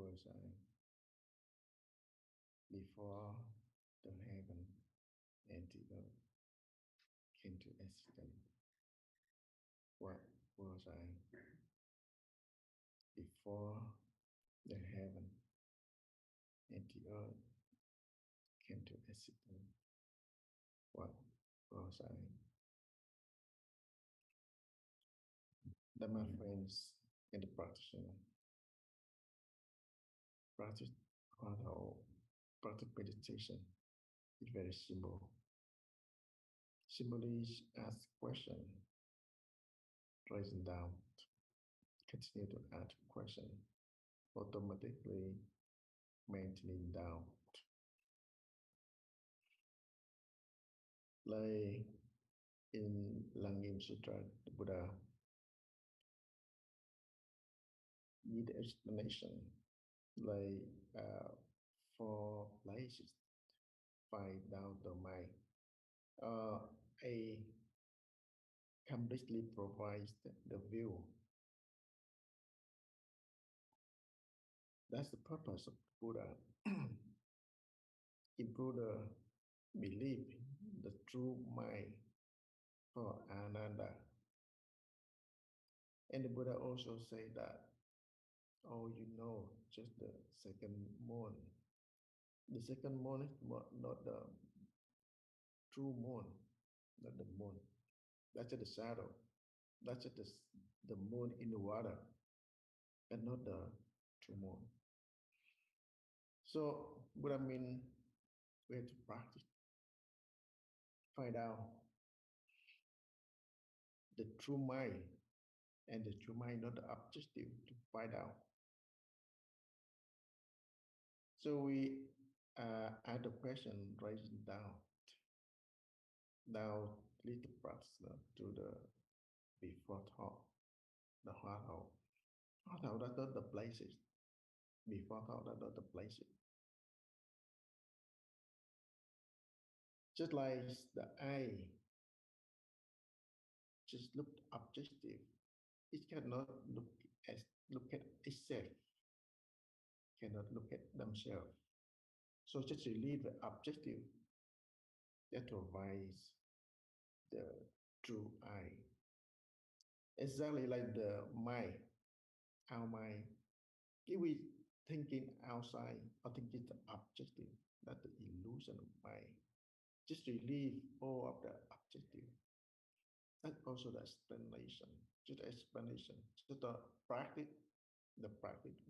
was I before the heaven and the earth came to existence? What was I before the heaven and the earth came to existence? What was I? That, my friends, in the practitioner, practice meditation is very simple. Simply ask question, raising down, continue to ask question, automatically maintaining down. Like in Langim Sutra, the Buddha need explanation, like for places, find out the mind. A completely provides the view. That's the purpose of Buddha. If Buddha believe the true mind for Ananda, and the Buddha also say that, oh, you know, just the second moon. The second moon is not the true moon, not the moon. That's just the shadow. That's just the moon in the water, and not the true moon. So Buddha mean we have to practice, find out the true mind, and the true mind not the objective to find out. So we add the question raising down. Now lead the practitioner to the before thought, the heart out. Heart out that's not the places. Before thought that's not the places. Just like the eye just look objective, it cannot look at itself, cannot look at themselves. So just relieve the objective that provides the true eye. Exactly like the mind, our mind. If we thinking outside or thinking the objective, that's the illusion of mind. Just relieve all of the objective. That's also the explanation. Just explanation. Just the practice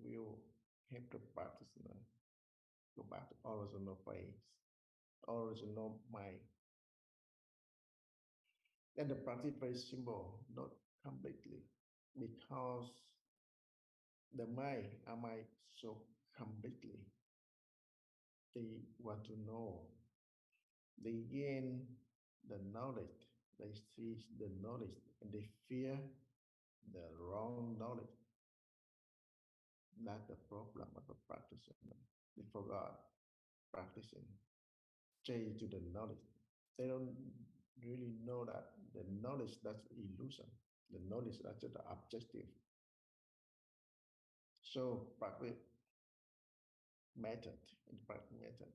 will help the practitioner go back to original phase, original mind. And the practice very simple, not completely, because the mind, our mind, so completely. They want to know. They gain the knowledge. They see the knowledge, and they fear the wrong knowledge. That's the problem of a practitioner. They forgot practicing. Chase to the knowledge. They don't really know that the knowledge that's illusion. The knowledge that's just the objective. So practice method, in practice method,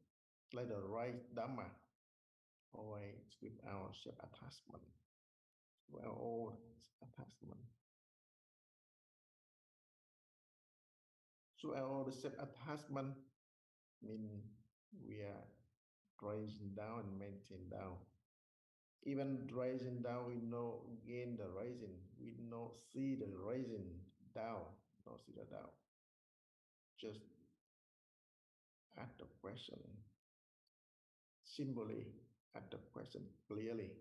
like the right Dhamma, always with our self-attachment, with our own attachment. So our own self-attachment mean we are rising down and maintain down. Even rising down, we know again the rising. We know see the rising down, not see the down. Just ask the question. Simply ask the question clearly,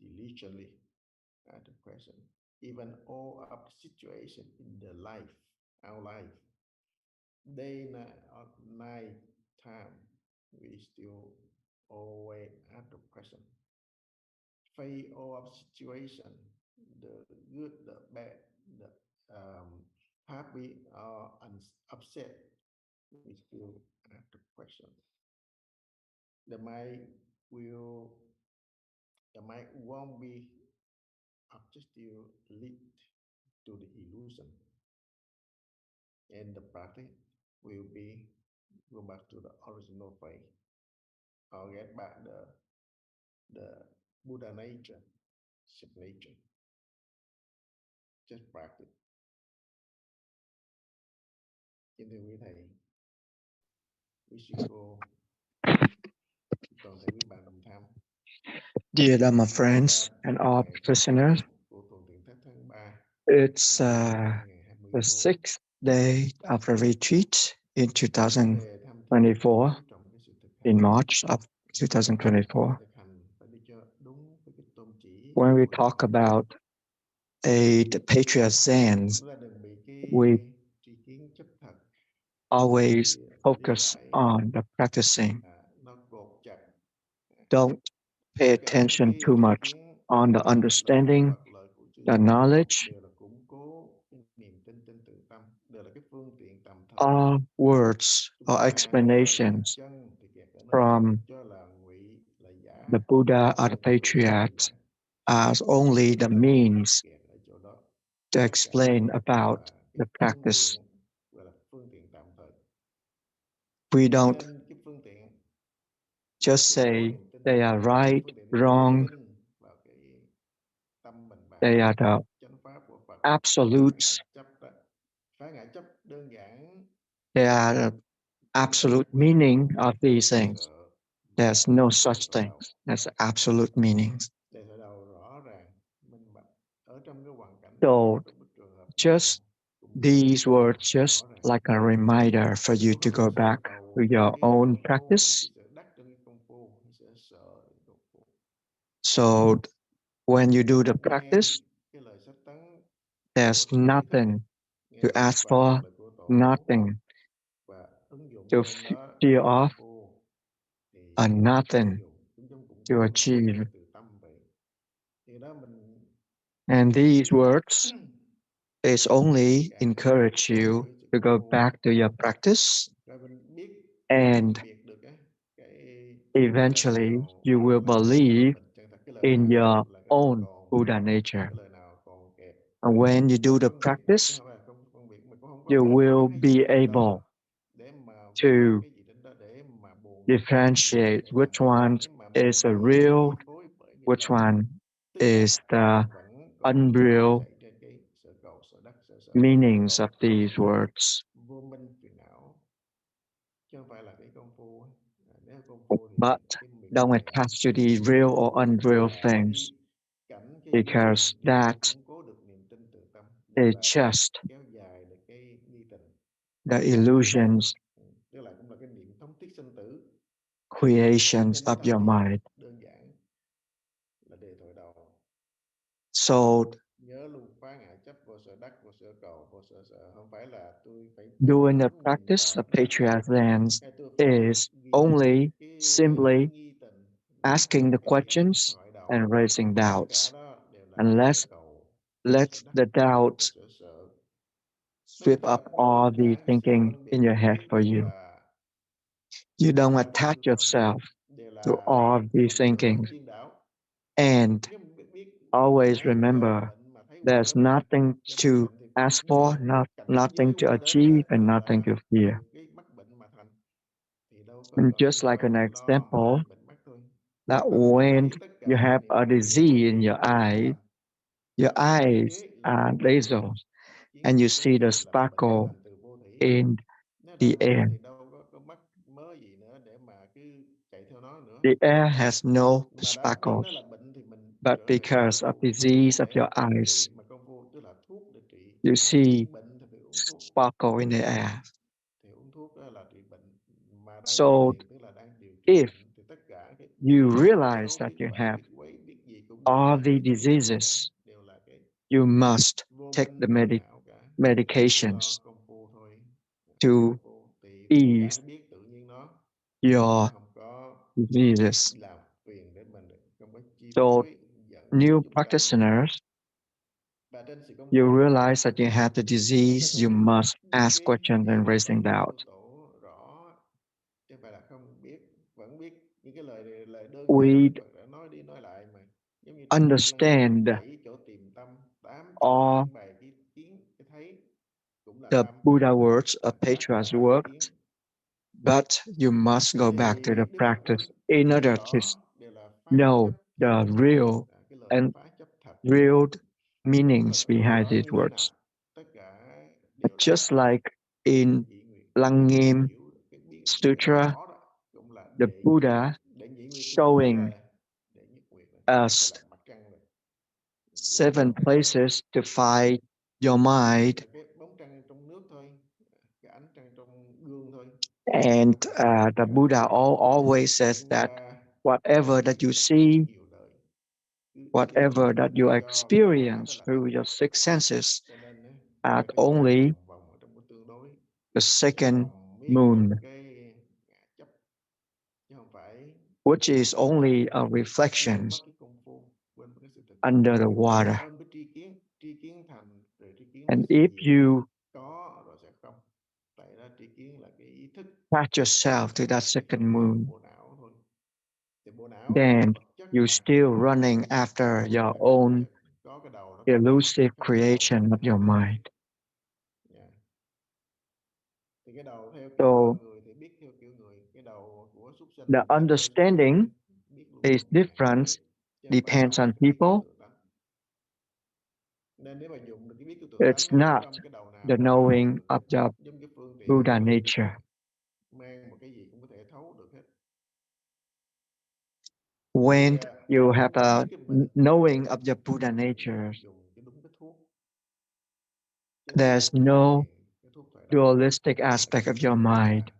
diligently ask the question. Even all of the situation in the life, our life, day or night time, we still always ask the question. Face all of situation, the good, the bad, the happy or upset, we still ask the question. The mind won't be objective lead to the illusion. And the practice will be go back to the original faith or get back the Buddha nature, nature. Just practice. Kính thưa quý thầy, quý sư cô, toàn thể quý bạn đồng tham. Dear Dharma friends and all practitioners, it's the 6th day of the retreat in 2024, in March of 2024. When we talk about the Patriot Zen, we always focus on the practicing. Don't pay attention too much on the understanding, the knowledge. All words or explanations from the Buddha or the Patriarchs as only the means to explain about the practice. We don't just say they are right, wrong. They are the absolutes. They are the absolute meaning of these things. There's no such thing as absolute meanings. So just these words just like a reminder for you to go back to your own practice. So when you do the practice, there's nothing to ask for, nothing to fear of, and nothing to achieve. And these words is only encourage you to go back to your practice, and eventually you will believe in your own Buddha nature. And when you do the practice, you will be able to differentiate which one is a real, which one is the unreal meanings of these words. But don't attach to these real or unreal things, because that is just the illusions, creations of your mind. So doing the practice of Patriarch Zen is only simply asking the questions and raising doubts. And let the doubts sweep up all the thinking in your head for you. You don't attach yourself to all the thinking. And always remember, there's nothing to ask for, nothing to achieve, and nothing to fear. And just like an example, that when you have a disease in your eyes are lasers, and you see the sparkle in the air. The air has no sparkles, but because of disease of your eyes, you see sparkle in the air. So if you realize that you have all the diseases, you must take the medications to ease your diseases. So new practitioners, you realize that you have the disease, you must ask questions and raising doubt. We understand all the Buddha words of Patriarch's works, but you must go back to the practice in order to know the real and real meanings behind these words. Just like in Lăng Sutra, the Buddha showing us 7 places to find your mind, and the Buddha always says that whatever that you see, whatever that you experience through your 6 senses are only the second moon, which is only a reflection under the water. And if you attach yourself to that second moon, then you're still running after your own elusive creation of your mind. So the understanding is different, depends on people. It's not the knowing of the Buddha nature. When you have a knowing of the Buddha nature, there's no dualistic aspect of your mind.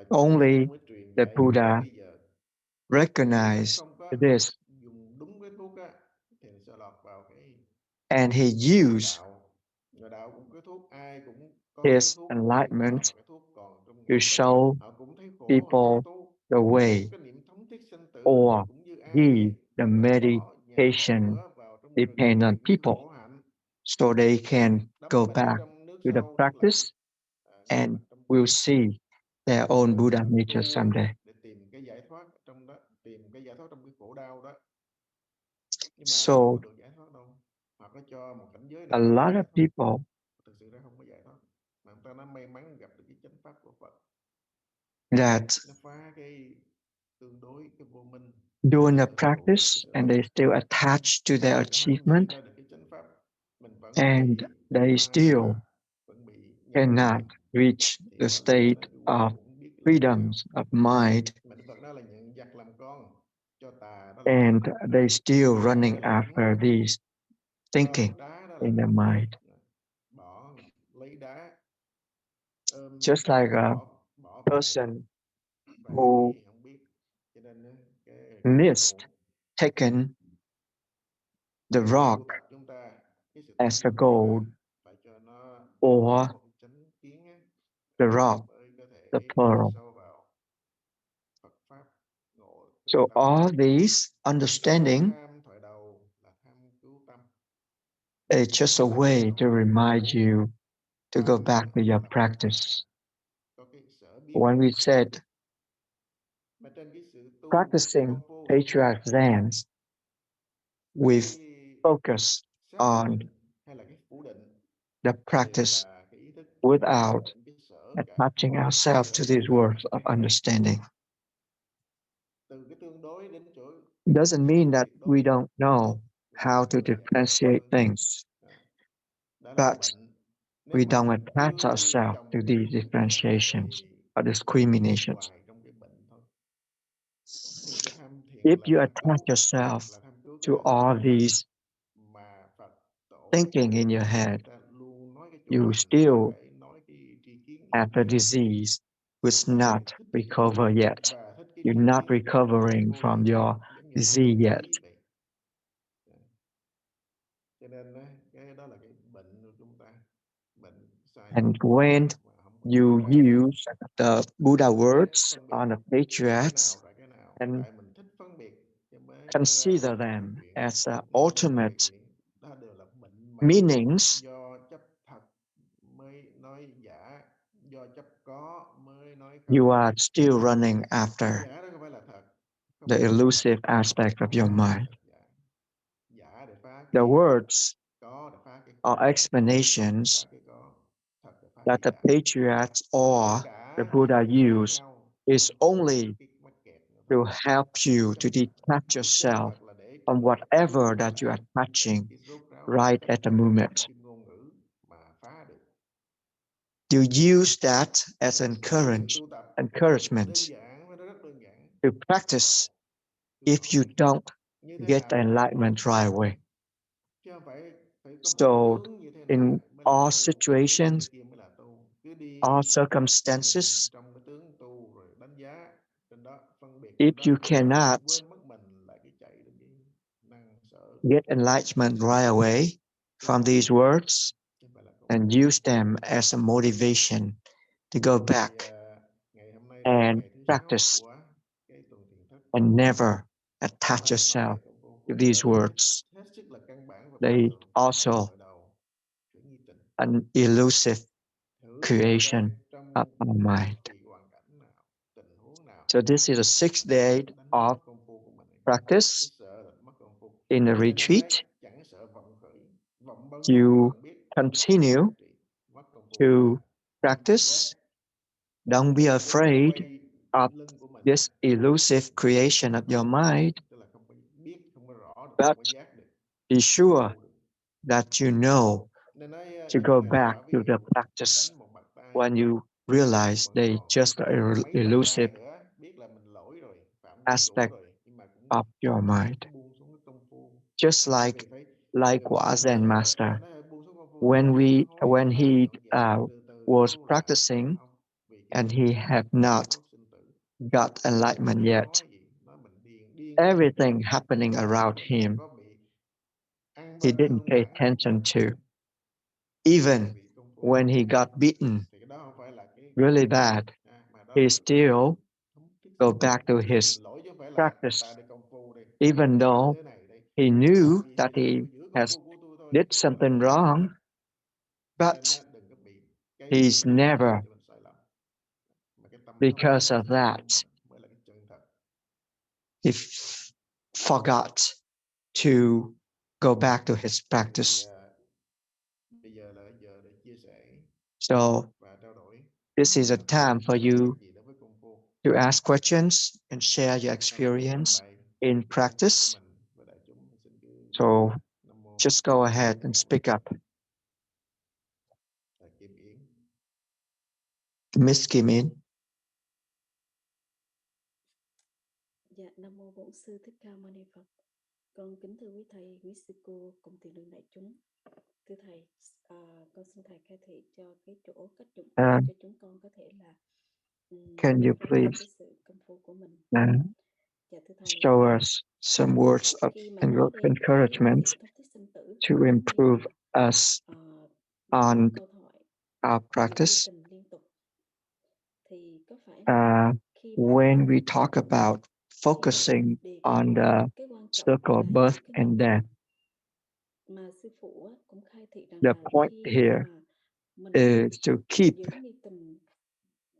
Only the Buddha recognized this, and he used his enlightenment to show people the way or give the meditation depend on people so they can go back to the practice and will see their own Buddha nature someday. So a lot of people that doing the practice and they still attached to their achievement and they still cannot reach the state of freedoms of mind, and they still running after these thinking in their mind. Just like a person who missed taken the rock as a gold or the rock, the pearl. So all these understanding is just a way to remind you to go back to your practice. When we said practicing patriarch Zen, we focus on the practice without attaching ourselves to these words of understanding. Doesn't mean that we don't know how to differentiate things, but we don't attach ourselves to these differentiations or discriminations. If you attach yourself to all these thinking in your head, you still have a disease which not recover yet. You're not recovering from your disease yet. And when you use the Buddha words on the patriarchs and consider them as ultimate meanings, you are still running after the elusive aspect of your mind. The cái words có để phá cái or có, explanations phá cái có, thật để phá that cái the giả. patriarchs Tất or the cả chỉ Buddha để kéo use nhau is trong only cái mắc kẹt nữa thôi. to help you to Chân thật, detach chân yourself thật là để from trở lại whatever trở that you lại are touching cái rốt ráo nội right tại, at the không phải moment. bằng cái ngôn ngữ mà phá được. You use that as Cái sự tu tập nó encouragement đơn giản và nó rất đơn giản. to practice if you don't Như thế get nào the là thành enlightenment công, right away. chứ không phải phải có một cái So, tướng như thế in này mới là all tu, cái tướng như thế situations, kia mới là tu. Cứ đi all nhìn circumstances, trong cái tướng tu rồi đánh giá trên đó, phân biệt if trên đó, you cannot quên mất mình là cái chạy đến cái năng sợ. get enlightenment right away from these words and use them as a motivation to go back Ngày hôm nay là and ngày thứ 6 practice của cái tuần thiền thất. and never Nó attach lại nói yourself về công phu to cũng these trở nên words. hết sức là căn bản và bình They thường. also Khởi đầu kiểu nghi tình. an elusive Thử xem creation trong of our bất mind. kỳ hoàn cảnh nào, tình huống nào, So this is a 6 day đánh of mất công phu của mình. practice Cái sợ là mất công phu. in a Cho nên retreat. đấy, chẳng sợ vọng khởi, vọng bao nhiêu You lần biết không có continue giá trị, mất công phu cả. to Đừng tự practice. giác. Don't be Đừng có afraid quay of lưng của mình. this elusive creation of your mind, Tức là không có biết, không có rõ được, không but có giác được, be không có sure tu được. that you know Nên nói to giống như go Ngài lại back bảo, ví to dụ the mình practice đánh một bạt tay, when you realize vẫn they còn just are mấy bạt tay elusive nữa, biết là mình lỗi rồi, phạm vi đủ aspect rồi, nhưng mà cũng of your mind. không buông xuống cái công phu. Just Tại like vì phải cần Quả tu Zen sợ, Master, mà nó buông xuống công phu là phải sám hối, when phải he dọn dẹp, từ từ mới was tu lại. practicing Không, vì cái and này he là had giây not phút sinh tử. got enlightenment Ai yet, nói gì, nói mình điên, điên cái gì? everything happening around Mình him có bị ăn he bân hay didn't hung pay hãn gì attention đâu. to. Tại Even vì công phu when he got beaten thì cái đó không phải là cái really bad, mà đó he là still thức go sinh tử. back to Biết his mình lỗi chứ không phải là tại practice, đây công phu đây, even tại như though thế này đây, he knew tại vì that hồi he giữa công has phu của tôi thôi, did chứ không phải là something lỗi của wrong, thầy. Cho nên but đừng có bị cái he's gì đó làm never, cho mình sai lầm, mà cái tâm thông because suốt of sáng suốt của that, mình mới là cái chân thật. he forgot to go back to his Thì practice. bây giờ là giờ để chia sẻ So và trao đổi. this is a time for you Gì đối với công phu, to ask questions and share your sau đó trình experience bày in kinh nghiệm của practice. mình với đại chúng. Xin cứ So Nam mô just go ahead and speak up. Kim Yến. Miss Kim In. Dạ, Nam mô Bổn sư Thích Ca Mâu Ni Phật. Con kính thưa quý thầy, quý sư cô cùng tiền đường đại chúng. Thưa thầy, con xin thầy khai thị cho cái chỗ cách dụng cụ cho chúng con có thể là Can you phát triển please cái sự công phu của mình. Dạ thưa thầy, show us some words of khi mà nói đến cái encouragement niệm thông thức sinh tử to giống như improve us trong on câu thoại our ghi practice? tình liên tục, thì có phải là khi mà When we talk about thầy focusing đề cập on đến the cái quan trọng circle of là birth giữ cái and niệm, death, mà sư phụ cũng khai thị rằng the là point khi here mà mình is to keep giữ nghi tình,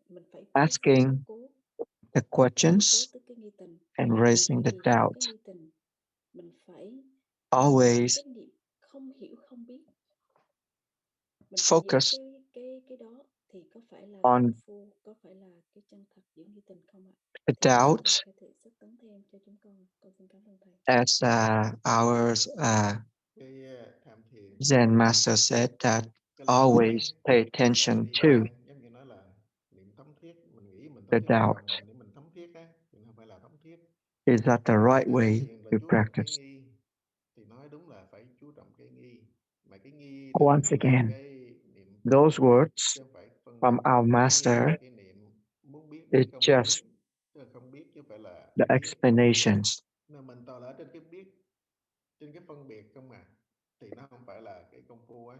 mình phải cố gắng asking cố the cố questions tới cái nghi tình, and mình raising phải the hiểu doubt. cái nghi tình, mình phải giữ Always cái niệm không hiểu không biết, mình phải giữ focus cái đó, thì có phải là công on phu, có phải là cái chân thật giữ nghi tình không ạ? the Thì xin thầy doubt, khai thị sức tấn thêm cho chúng con xin cảm ơn thầy. as our Tham thiền, Zen master said that cái lời nói always pay tại attention vì to giống như nói là niệm thấm thiết, mình nghĩ mình the thấm thiết trong doubt. lòng mình để mình thấm thiết á, thì không phải là thấm thiết. Is that the right Tham way thiền là to chú trọng cái practice? nghi, thì nói đúng là phải chú trọng cái nghi, mà cái nghi đó Once chính là again, cái niệm those thông, words chứ không phải phân from biệt. our Cái nghi master là cái niệm muốn biết is không biết, just tức là không biết chứ không phải là the biết. explanations. Nên mình toàn là ở trên cái biết, trên cái phân biệt không à, thì nó không phải là cái công phu á.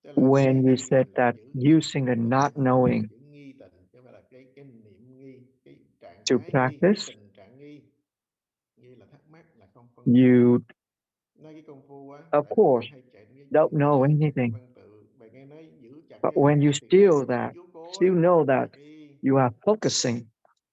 Tức là cái When we nghi said mình là that giữ nghi, using the tức là not knowing giữ nghi tình, chứ không phải là cái niệm nghi, cái trạng to thái nghi, cái practice, tình trạng nghi. Nghi là thắc mắc, là không phân biệt. you, Nói cái công phu á, of đại chúng course, hay chạy đến cái don't chuyện know anything. văn tự, bài nghe nói giữ chặt But cái when you thì cái still chữ that, chú cố á, still know là that you are focusing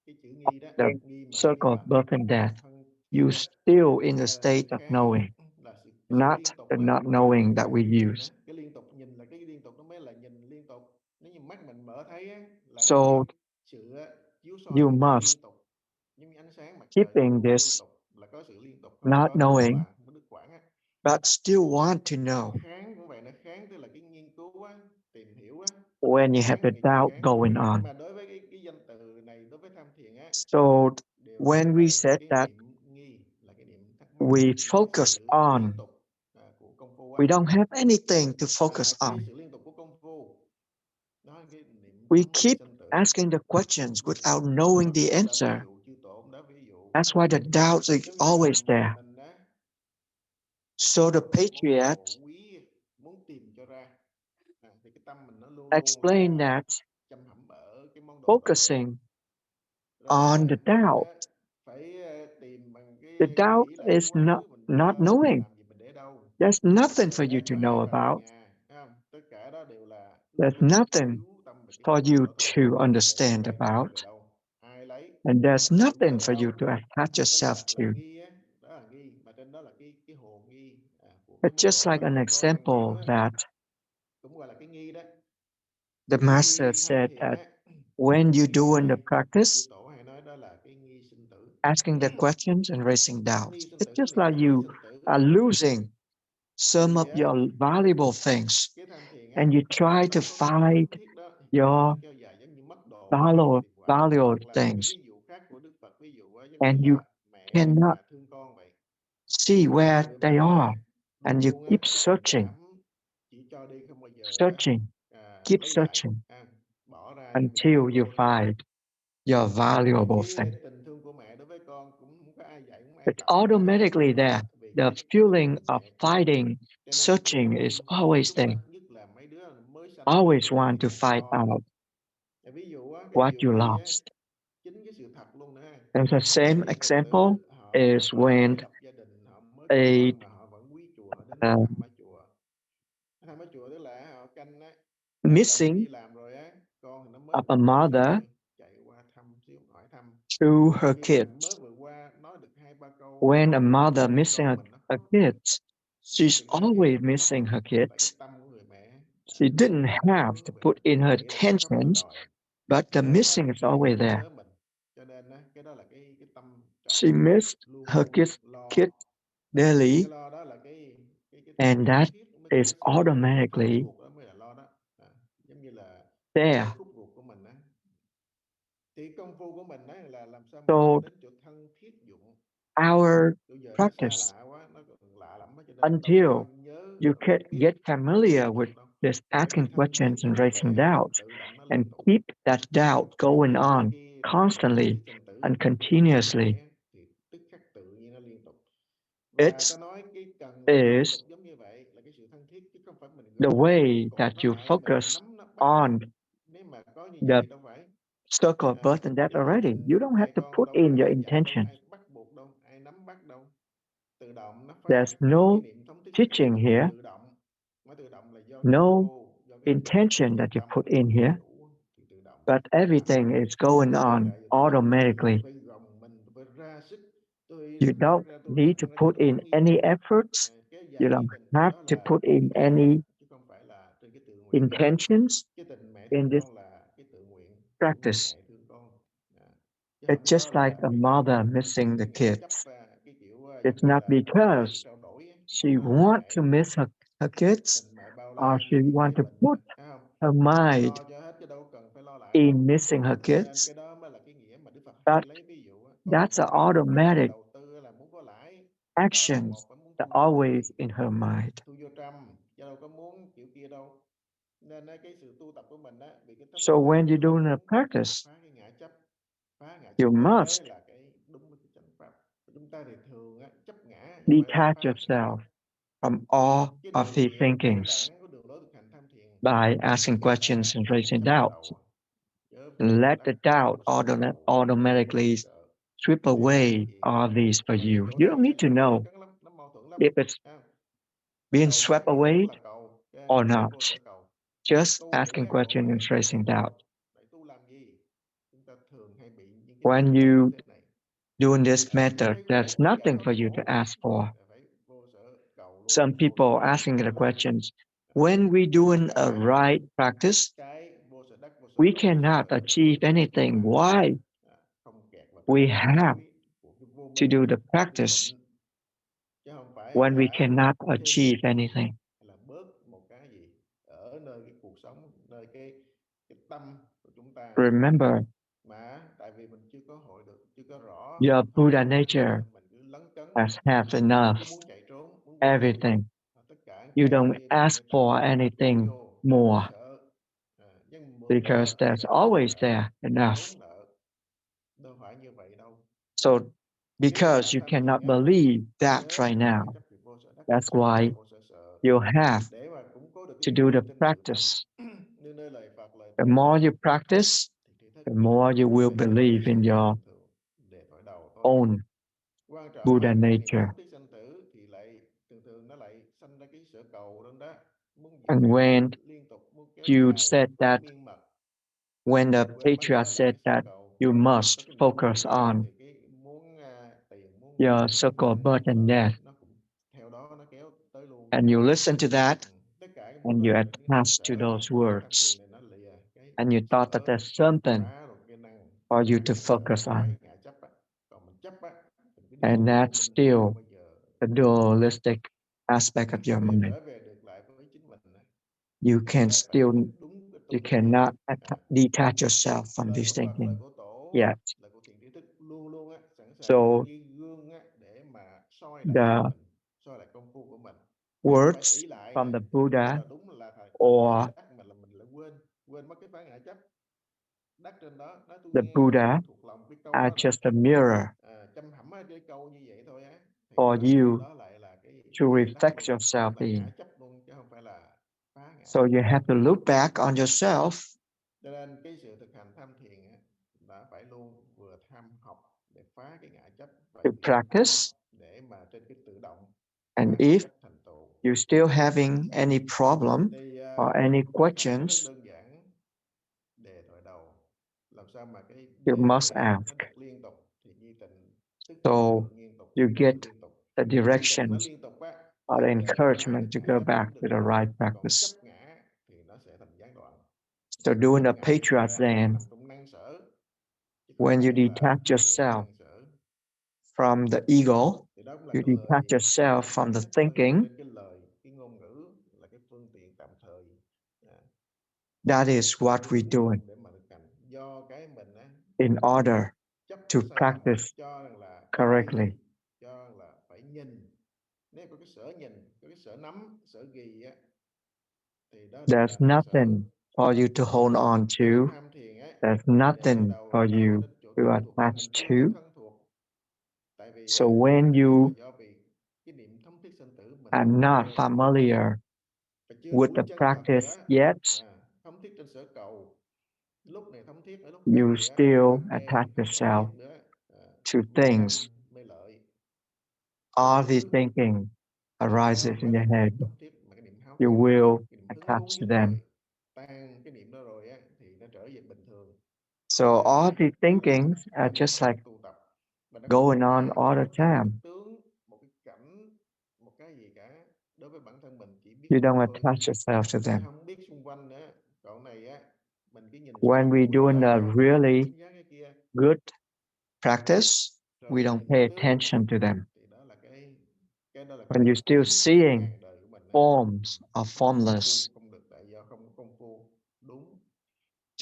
cái chữ nghi đó, the nghi mà circle biết of là birth and death, thân thiết you á, still in the là sự state of kháng, knowing. là sự sự not liên tục the á, not nó mới là cái knowing that quan we nhìn use. á, cái liên tục nhìn là cái liên tục nó mới là nhìn liên tục. Nếu như mắt mình mở thấy á, là cái So sự chiếu soi you của nó must liên tục, giống như ánh sáng mặt trời keeping chiếu liên this tục là có sự liên tục, không not có đứt knowing, quãng, không có đứt quãng á. but still want to know. Kháng cũng vậy, nó kháng tức là cái nghiên cứu á, tìm hiểu á, When you have kháng the là ngày chữ doubt kháng. going Nhưng on. mà đối với cái danh từ này, đối với tham thiền á, So đều when trình we bày said cái that niệm nghi là cái niệm thắc mắc, we là cái focus sự liên on, tục của công phu á. we don't have anything to focus Cái on. sự liên tục của công phu, đó cái niệm We phóng keep sanh tử. asking the questions without knowing the Phật đã ví answer. dụ, chư tổ cũng đã ví dụ. That's why the doubts are Giống như always là there. mình á, So the muốn patriarch đồ quý, muốn tìm cho ra. Thì cái tâm mình nó luôn luôn explained là that chăm hẩm ở cái món đồ tốt đẹp. focusing Rồi on the mình doubt, phải tìm bằng the cái doubt nghĩ lại cái is quá khứ mình đi not đâu, mình knowing. làm gì, mình để đâu. There's nothing Rồi for you gác to know lại vào about. nhà, thấy không? Tất cả đó đều là luôn There's luôn nothing chú tâm về cái for món đồ you đó thôi. to Để đâu understand đây, nó lấy about. về đâu, ai lấy, And there's đem nothing về for you đâu. to attach Đó yourself là to. nghi á, đó là nghi, mà trên đó là cái hồ nghi của cái It's món just đồ like đó. an Rồi coi hàng example nào á, that cũng gọi là cái nghi đó. the Cái master nghi tham said thiền that á, when you nghi do in the này chư practice, tổ hay nói đó là cái nghi sinh tử. asking the questions and raising doubts, Nghi sinh it's tử, cái just niệm like nghi you sinh tử. are losing some Thì of your valuable things cái tham thiền á, and you mà try to không có cái sự find thấm thiết đó thì cái tâm nó your kéo dài giống như mất đồ vậy. Thì quả valuable hoặc là một cái things ví dụ khác của Đức Phật, ví dụ giống như and you là mẹ cannot mà thương con vậy. see where Người they mẹ are luôn and you luôn keep cái tình searching, cảm chỉ cho đi, không bao giờ searching, keep lấy lại, searching bỏ ra cho until con you thôi. find your Thì valuable cái thing. tình thương của mẹ đối với con cũng không có ai dạy, không ai It's tập cho nó hết. automatically there. Vì The cái tình thương feeling của of mẹ cao nhất. fighting, Cho nên cái searching is tâm always trước there. mắt, nhất là mấy đứa mới sanh Always về want thì to là find con. out Ví dụ cái what diệu you kỳ lost. chính cái sự thật luôn nữa. And the Có same những Phật example tử họ is mới when lập gia đình, họ mới có a con mà họ vẫn quý chùa, họ đến uh, thăm ở chùa. Thăm ở chùa tức là họ canh chồng thì missing đi làm rồi con thì nó mới of a vừa có xíu mother thôi, chạy qua thăm xíu, hỏi thăm. to Đôi her khi mình mới kids. vừa qua nói được 2-3 câu When a mother thì missing con mình nó a khóc. kids, Mà she's thực ra khi always mà nó khóc missing her tại cái kids. tâm của người mẹ She nó didn't không có have to hướng về put mình, in nó her nghĩ là nó khóc nó attentions, đòi. but the Nhớ missing is thì always nó there. nhớ mình. Cho nên cái đó là cái tâm She trạng missed luôn her luôn lo. kids Cái daily, lo đó là cái tâm and thấm that thiết, nó mới is có sự thấu automatically ruột, đó mới là lo đó. Giống như là there. cái khúc ruột của mình thì công phu của mình là làm sao mình So cho đến chỗ thân thiết dụng. our Bây giờ nó xa practice, lạ quá, nó còn lạ lắm cho nên đâu có until nhớ, you đâu có can biết, get đâu có familiar thấm with nhuần đâu. this Để cái asking thân thiết questions nó and nó raising về, doubts tự động nó and liên tục. keep that doubt going Giống như on cái constantly sanh tử and của cha continuously. mẹ thì tức khắc tự nhiên nó liên tục. Và It's ta nói cái cần phải liên is tục giống như vậy là cái sự thân thiết, chứ không phải mình the gom nó, mình way cột that nó you lại, mình focus nắm nó, bắt nó. on Nếu mà có như the vậy đâu phải. circle of birth and death Giống như already. You mình don't have dạy to con put đâu có in your ai dạy đâu, intention. ai bắt buộc đâu, ai nắm bắt đâu. Tự động nó phát There's cái no niệm thống thiết, teaching here, tự động. Mà tự động là do cái công no phu, do cái sự intention that chú you tâm put in đầy here, đủ thì tự động but nó làm. everything is going Chứ bây on giờ tôi bắt buộc gì tôi automatically. phải gồng mình, tôi phải ra sức, tôi You phát don't ra, tôi need to nặng ra cho put nó in có nghi any ngờ. efforts. Kéo You dài don't cái tình, have đó to là put cái in kháng đó, any chứ không phải là trên cái tự nguyện. intentions Cái tình mẹ thương in this con là cái tự nguyện của người practice. mẹ thương con. Chứ It's không có just like là a cái gồng mother mình, missing the gắng chấp, kids. cái kiểu It's giống như not là có sự because trao đổi she mà want mẹ to miss her kids tình mẹ bao or la she vì want mẹ to mình, put phải không? her Mẹ mind lo cho hết chứ đâu cần phải lo lại đâu. in missing her Cho nên kids. cái đó mới là cái nghĩa mà Đức Phật hay But lấy ví dụ có một that's cái an gì đó mà automatic đầu tư là muốn có lãi, bỏ đồng actions một phải muốn that thu vô always 10, in her mind. thu vô trăm, chứ đâu có muốn kiểu kia đâu. Nên cái sự tu tập của mình vì cái tấm So lòng when thành you're kính là doing a muốn practice, phá cái ngã chấp. Phá ngã you chấp đó must mới là cái đúng với cái chánh pháp. Chúng ta thì thường chấp ngã chứ không phải là detach phá ngã chấp. yourself from all Cái of điều the kiện cơ thinkings bản của đường lối thực hành tham thiền by là asking ngã questions and là ngã raising chấp ban doubts. đầu. Chớ And vướng let đắc the doubt vô sở cầu automatically khổ sợ. sweep Thì cái điều away kiện all these for mà you. chỗ You này don't need to nó know cấn lắm, nó mâu thuẫn lắm. if it's being Cầu swept sắc nó vẫn away là cầu, or chớ not. vô sở cầu. Just Tu để asking giác ngộ questions ấy and chứ không raising phải doubt. cầu. Vậy tu làm gì? Chúng ta thường hay bị những cái When chấp trước như you thế này. doing this method, Thấy there's khổ, thấy giải nothing thoát for you to khổ ask for. phải vô sở cầu Some people asking the questions, when we doing a right practice, we cannot achieve anything. Why? We have to do the practice when we cannot achieve anything. hay là bớt một cái gì ở nơi cái cuộc sống, nơi cái tâm của chúng ta. Remember, Mà tại vì mình chưa có hội được, chưa có rõ your Buddha nên nature mình cứ lấn cấn, has have enough, cứ muốn chạy trốn, muốn bỏ đi. everything. Tất cả You cái don't kia mình ask phải for cuốn anything vô, more sợ. Nhưng mượn because nợ there's sợ always nợ, there enough. trốn nợ. Đâu phải như vậy đâu. So, Nếu because bạn you tham thiền cannot á, believe that nhớ right ngã now, chấp việc vô sở đắc, that's vô why vô sở sợ, you have để mà củng cố được cái to niềm do the tin trên tự tâm. practice. Như nơi lời Phật, lời The Thầy more nói, you practice, thì tri thức the more you will bây giờ believe chỉ in là your thường thường để thổi đầu thôi. own Quan trọng Buddha á, cái niệm nature. thống thiết sanh tử thì lại thường thường nó lại sanh ra cái sở cầu đó đó, muốn giữ And when liên tục, muốn kéo you dài, said that, muốn miên mật. when the Quên mất patriarch đó là said cái sở that cầu. you Có must cái niệm thống focus thiết á, on thì cái muốn tiền, muốn your quyền, circle of muốn birth and lợi death, nó cũng theo đó nó kéo tới luôn. and you listen to that, Tất cả cái muốn and đó you là những cái nang attach sở to mà those cái tham words, thiền này nó lìa cái and you sự thought that ớt, there's something phá một cái năng for you phá to cái năng sở focus on. cái ngã chấp á. Còn mình chấp á, mình cứ đi And vô vô that's minh thì still không bao giờ the dualistic aspect of your để mind. trở về được lại với chính mình á, You thì can phải still, thức đúng cái you tuần này. cannot detach yourself from Lời this của Phật, lời thinking của Tổ, yet. lời của thiền tri thức luôn luôn á, sẵn sàng So như gương á, để mà soi lại the chính mình, soi lại công phu của mình. Chứ không phải words ý lại from the công phu Buddha là đúng là thầy thầy or đắc, mà là mình lại quên mất cái phái ngã chấp. Đắc trên đó nói tôi the nghe Buddha thuộc lòng cái câu are đó nè, just a mirror chăm hẩm ở cái câu như vậy thôi á, thì for you đó lại là cái to sở đắc reflect luôn, yourself là ngã in. chấp luôn, chứ không phải là phá ngã So chấp. you have to look back on yourself Cho nên cái sự thực hành tham thiền á, đã phải luôn vừa tham học để phá cái ngã chấp, và to vừa practice. học để mà trên cái tự động And phá ngã if chấp thành tựu. you're still having any problem Thì or any câu hỏi nó rất questions, đơn giản, đề thoại đầu làm sao mà cái you đề must nó ask. được liên tục thì nhi tình thức So nó được liên tục, you nó get được liên tục. the Nhi tình nó directions liên tục á, or the thì phá encouragement được to ngã go chấp back nó được to the liên tục. right Còn chấp practice. ngã thì nó sẽ thành gián đoạn. So Mà doing chấp a ngã thì patriarch nó dance, nằm trong năng sở, chứ không when you phải là detach lìa yourself năng sở. from the ego, Thì đó cũng là you cái lời detach yourself Phật from dạy the đó, nó dựa thinking, trên cái lời, cái ngôn ngữ là cái phương tiện tạm thời. that is what Để we're ứng doing dụng, để mà thực hành. Do cái mình á, in order chấp to cái sai lầm, practice cho rằng là phải correctly. ghi, cho rằng là phải nhìn. Nếu có cái sở nhìn, có cái sở nắm, sở ghi á, thì đó đều There's là năng sở. nothing for you to hold on Cho nên to. tham thiền á, There's đề thoại nothing đầu for là đau you đến chỗ to thân thuộc, mà attach mình chưa to. có thân thuộc. Tại vì So á, when là you do vì cái niệm thống thiết sanh tử mình are còn not chưa familiar và chưa with đủ the chân thật practice nữa. yet, Thống thiết trên sở cầu, lúc này thống thiết, ở lúc khác you thì still đam mê, attach không thống thiết yourself nữa. to Mê things. danh, mê lợi, có All nhiều the thứ. thinking Thì đó arises không in phải là your cái head. niệm thống thiết, mà cái niệm háo You thắng, will cái niệm hứng attach thú to nhất them. thời. Tan cái niệm đó rồi á, thì nó trở về bình thường. So all the Đó là thinkings are trong just quá like trình tu tập. Mà nó không going có on cái all the một cái time. tướng, một cái cảnh, một cái gì cả. Đối với bản thân mình chỉ biết You don't tu thôi, attach yourself to chứ them. không biết xung quanh nữa. Còn này á, mình cứ nhìn xung When quanh, we're ui doing giỏi a quá, really đánh giá cái kia, good practice, rồi we là don't những pay thứ. attention to them. Thì đó là cái đó là When cái you're still phí của seeing ngàn đời của mình á. forms or Công formless, phu không được, tại do không có công phu đúng.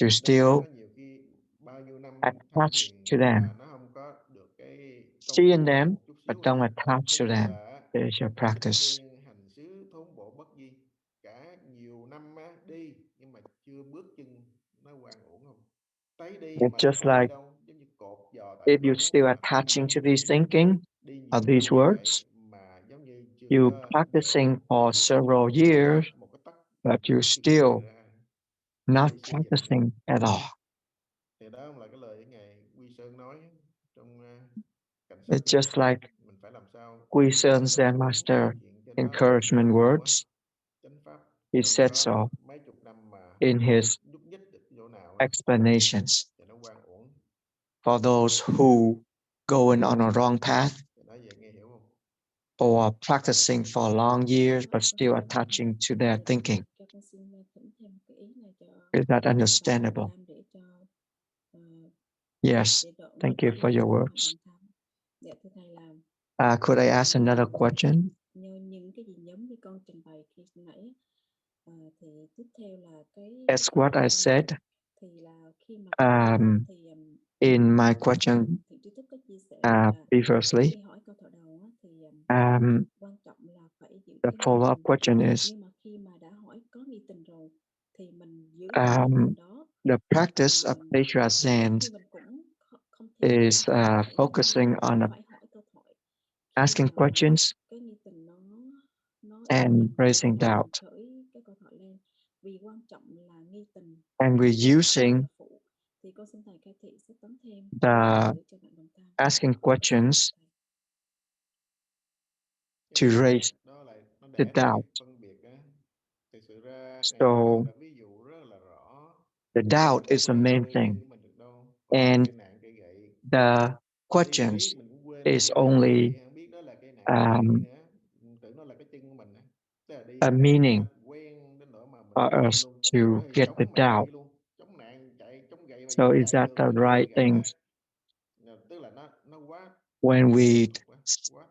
you're Nên nó still có nhiều khi bao nhiêu năm tham attached thiền to them. mà nó không có được cái công Seeing phu them, một chút but xíu don't à. attach to Giống như them. là There's your sinh practice. viên hành xứ thốn bộ bất di, cả nhiều năm á, đi nhưng mà chưa bước chân nó hoàn ổn không. Tới đi It's mà đâu just có đi like đâu, giống như cột giò tại if you're chỗ still mà không attaching đi to được. these thinking Đi or nhiều these năm như vậy words, mà giống như chưa you có để practicing for chỉ several một cái years, tấc, một cái tấc but you're chưa có still đưa ra not để xây dựng. practicing at all. Thì đó là cái lời Ngài Quy Sơn nói trong cảnh sách It's just like mình phải làm sao Quy tu tập Sơn cho Zen đúng Master thực hiện cho nó encouragement đúng á, words. chánh pháp. He Không said có so mấy chục năm mà in không his nhúc nhích được chỗ nào á, explanations. thì nó quan ổn. For those who going on a wrong path, Thì nói vậy nghe hiểu không? or practicing for long years but still attaching to their thinking. Cho con xin thỉnh thêm một cái ý này cho Is that thầy understandable? Tham để cho Yes, để độ thank you for your words. lòng tham. Dạ thưa thầy là Could I ask another question? những cái gì giống như con trình bày khi nãy thì tiếp theo là cái As what I said thì là khi mà thì in my question thì trí thức có chia sẻ là previously, khi hỏi câu thọ đầu á, thì quan trọng là phải giữ the cái nghi follow-up tình. question is, Nhưng mà khi mà đã hỏi có nghi tình rồi thì mình giữ cái nghi tình đó. the practice of patriarch Khi mình cũng không thể is focusing on phải hỏi câu hỏi asking questions cái nghi tình nó and raising doubt. khởi cái câu hỏi lên, vì quan trọng là nghi tình And we're using phụ. Thì con xin thầy khai thị sẽ tóm thêm the cho bạn đồng tam. asking questions to raise đó là nó the để ra cái doubt. phân biệt á. Thực sự ra ngày So Đức đã ví dụ rất là rõ. the doubt Đâu is có the ai main quên thing, gì mình được đâu. Có một and cái nạn cây gậy. the Đi mình questions biết mình cũng quên is cái nạn cây only gậy, không biết đó là cái nạn cây gậy nữa. Tưởng nó là cái chân của mình á. Tức là đi a mình đi meaning quen đến nỗi mà mình for quên us luôn. to Có khi get the chống nạn doubt. đi luôn, chống nạn chạy, chống gậy mà So vẫn is chạy that được the mà chống cây right gậy thing lại. Tức là nó quá when quen we thuộc quá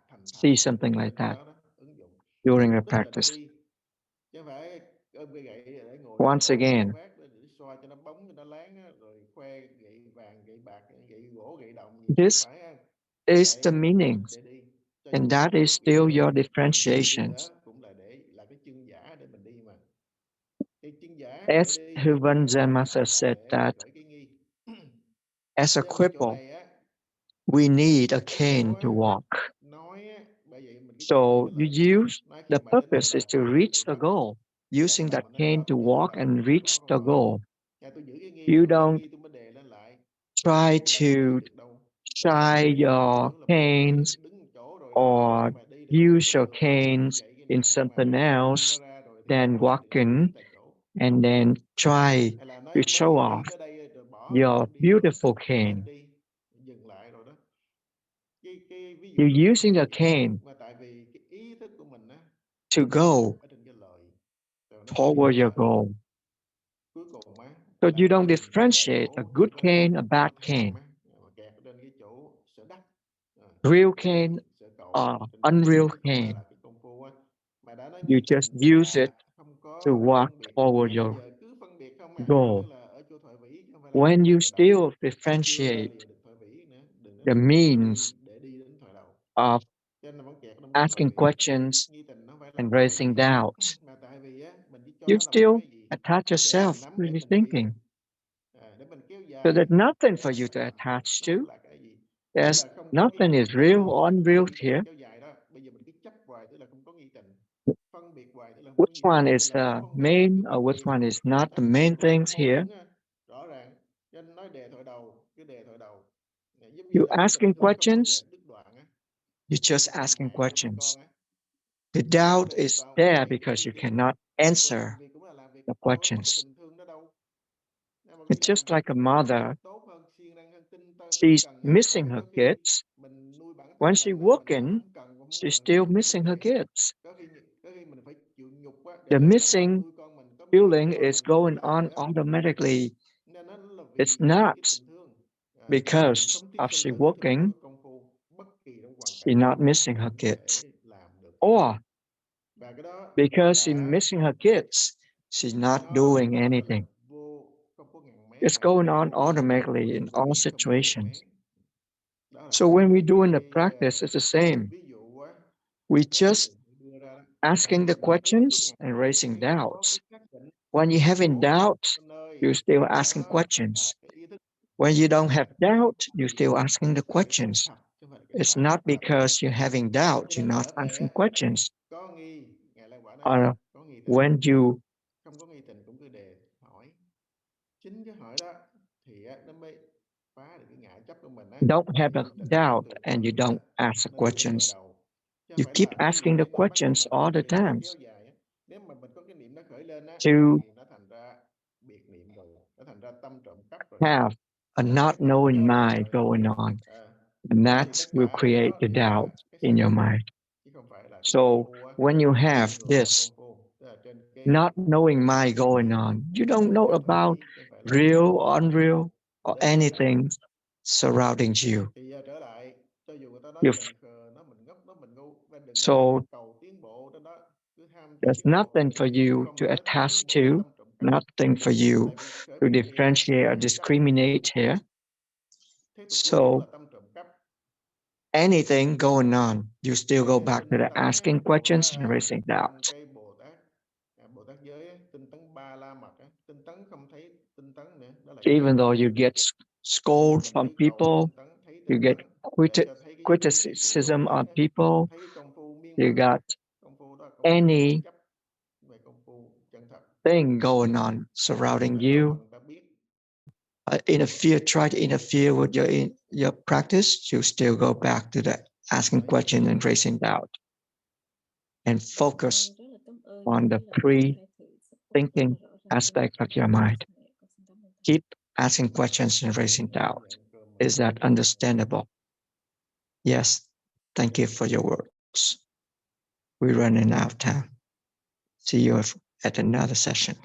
thành see thạo something cái like cái that đó đó, ứng dụng. during a Tức là nó practice? đi chứ không phải ôm cây gậy để ngồi Once ôm một again, phát để xoa cho nó bóng cho nó láng á, rồi khoe gậy vàng gậy bạc gậy gỗ gậy đồng gì không this phải á. is Gậy the là mục đích meanings, để đi, cho and dù that is bất kỳ still cái your hành trình gì đi differentiations. nữa cũng là để là cái chân giả để mình đi mà. Cái chân giả để As đi chứ không phải Huvan là Zen chân Master giả said để that khởi cái nghi. as a Cho nên chỗ cripple, này á, we need a cái cane chỗ to á, walk. nói á, bởi vậy mình cái So câu này cái you lời này use nói the khi mà đến thọ purpose is to đầu á, reach thì the bắt goal, cái using đầu that mình nó cane cho to đi thọ walk đầu and thì reach bỏ câu the hỏi. goal. Nhà tôi giữ cái nghi You không có don't nghi tôi mới đề lên lại. try Chứ đâu có đi to được đâu. shine your Tưởng là bây giờ mình canes đứng đứng một chỗ rồi đó or nhưng mà đi được nữa use không your được. Cái canes gậy cái in nặng mà something cái chân nó else ra rồi thì than bỏ thì walking đứng tại chỗ. and then try Hay là to nói bởi show vì off đi tới đây rồi bỏ rồi your không đi được. beautiful Hết cane. đi, dừng lại rồi đó. Cái ví dụ You're nó using hơi a khác cane mà tại vì cái ý thức của mình á to nó go ở trên cái lời rồi nó quay toward lại your lời goal. cuối cùng á So you là don't mình tại differentiate a chỗ good chưa có cane, a bad tham cane. á mà kẹt ở trên cái chỗ sở đắc. Real Cái cane sở cầu or trên đó unreal chứ không phải cane. là cái công phu á mà đã nói You nghi just tình use it là không to có walk phân biệt toward mà bây your giờ cứ phân biệt không à. goal. Tức là ở chỗ thoại vĩ chứ không phải là When đề you thoại đầu nữa, still chưa ra differentiate lìa được thoại vĩ nữa, đừng nói the đến means để đi đến thoại đầu. of Cho nên là vẫn kẹt trong cái thoại asking vĩ. questions Nghi tình nó phải là and một cái raising gì doubts, mà tại vì á mình chỉ cho you nó là một still cái gì attach để mình yourself nắm to để the mình đi thinking. để mình kéo So dài there's nothing để for you mình to làm thôi, attach nó to. không là cái gì. Tức There's là không có cái nothing gì is đó real thôi or nhưng mà unreal nghi tình nó here. kéo dài đó. Bây giờ mình cứ chấp hoài tức là không có nghi tình, phân biệt hoài tức là không có Which nghi tình. one Nghi tình is là không the phân biệt thì main cứ or phân which biệt one is not the nó main mâu things here? thuẫn rõ ràng. Cho nên nói đề thoại đầu cái đề thoại đầu giống như You là cái tình asking thương không bao giờ questions, đứt đoạn á. you're just Cái tình asking mẹ nuôi questions. con á The không bao doubt giờ đứt is đoạn một there ngày because vì you cái cannot tôi answer làm việc cũng là làm việc the đâu có cái questions. tình thương đó đâu. Mà có It's khi nào just mình like a thương mình mother. tốt hơn siêng năng hơn tinh She's cần hơn missing tại her có khi kids. mình nuôi bản When thân she's mình mà mình working, không cần không muốn she's bằng still mình cũng missing her vậy. kids. Có khi mình phải chịu nhục á để The lên làm missing nuôi con mình có mình nuôi feeling con is mình không going lại on nữa automatically. nên nó là It's vì not cái tình thương. Mình because không thí of sinh she thử thì không có working, cái công phu bất kỳ trong hoàn she's cảnh not nào missing her không kids. thể làm được hết. Or Và cái đó because she's là missing her kids, she's not doing nó gọi là anything. không có ngàn mé It's mà going on vô vi automatically in all không có ngàn situations. mé. Đó là So when we do in the cái practice, it's the same. ví dụ á We mà thầy just thường đưa ra đó. asking the Mình cứ có questions ngàn and mé raising khi có doubts. cái xác định When you have in chỗ doubt, nơi you're still asking đó questions. là cái ý thức When you don't mà have doubt, you're vì still asking the cái cái questions. thật chứ không phải là cái It's giả not đó là because you're having doubt, cho you're nên not ở đây asking á questions. có nghi ngài Lan Quả nói Or có nghi tình when you không có nghi tình cũng cứ đề hỏi chính cái hỏi đó thì á, nó mới phá được cái ngã chấp của mình á don't là have a nghi tình nó doubt từ and you từ á don't ask the nó đi đến thoại questions, đầu chứ không you phải keep là cái gì asking the cái cũng bắt questions mà all the cái nó kéo times dài á. Nếu mà mình có cái niệm nó khởi lên á to thì nó thành ra biệt niệm rồi, nó thành ra tâm trộm cắp rồi, have a nó thành not cảm knowing do mind rồi. going on. À, And thì that tất will cả cái create đó the đều là doubt cái in xác your định. mind. So when you have this not knowing mind going on, you don't know about real or unreal or anything surrounding you. So there's nothing for you to attach to, nothing for you to differentiate or discriminate here. So anything going on, you still go back to the asking questions and raising doubts. Even though you get scolded from people, you get criticism on people, you got any thing going on surrounding you, try to interfere with your practice, you still go back to the asking question and raising doubt, and focus on the pre-thinking aspect of your mind. Keep asking questions and raising doubt. Is that understandable? Yes. Thank you for your words. We're running out of time. See you at another session.